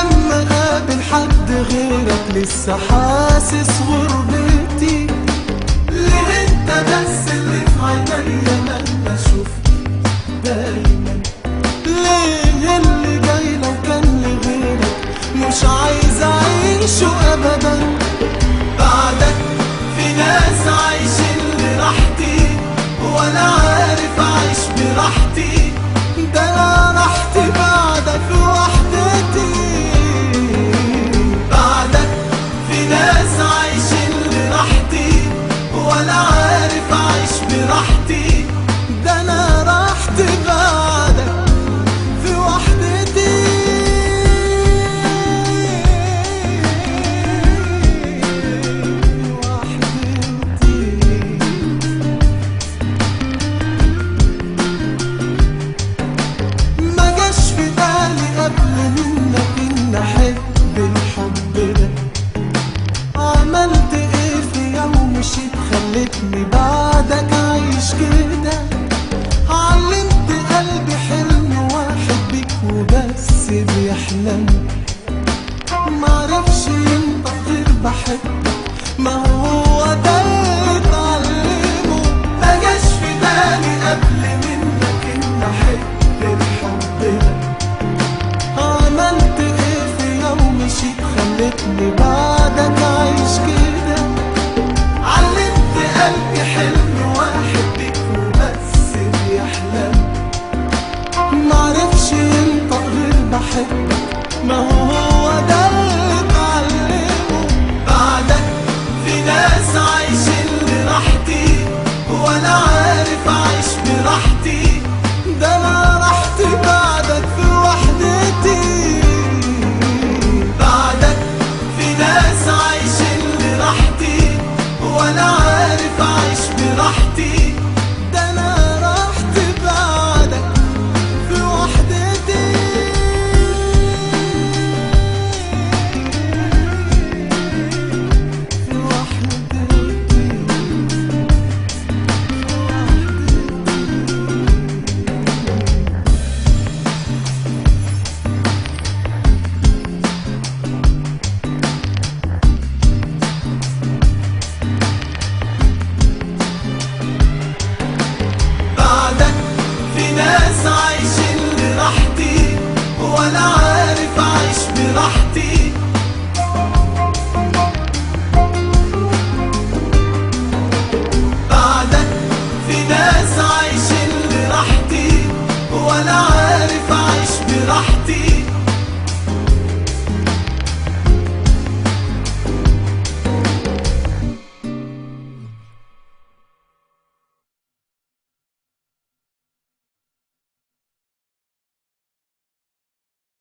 لما قابل حد غيرك لسه حاسس غربتي. ليه انت بس اللي في عينيا لما اشوفك دايما؟ ليه اللي جاي لو كان لغيرك مش عايز اعيشه ابدا؟ بعدك في ناس عايشين لراحتي وانا عارف اعيش براحتي. ده انا راحتي بعدك في وحدتي. بعدك في ناس عايشين لراحتي وانا عارف اعيش براحتي. ده انا راحتي بعدك في وحدتي. ما جاش في بالي قبل منك ان احب الحب ده. عملت ايه في يوم مشيت خلتني بعدك عايش كده؟ علمت قلبي حلم واحد بيك وبس بيحلم. معرفش ينطق غير بحبك، ما هو ده اللي اتعلمه. ما جاش في بالي قبل منك ان احب الحب ده. عملت ايه في يوم مشيت خلتني بعدك عايش كده؟ علمت قلبي حلم واحد بيك وبس بيحلم. معرفش ينطق غير بحبك، ما هو ده اللي اتعلمه. بعدك في ناس عايشين لراحتي وانا عارف اعيش براحتي. ده انا راحتي بعدك في وحدتي. بعدك في ناس عايشين لراحتي وانا عارف اعيش براحتي. ده انا راحتي بعدك في وحدتي. في وحدتي. بعدك في ناس عايشين لراحتي وانا عارف اعيش براحتي. بعدك في ناس عايشين لراحتي وانا عارف اعيش براحتي.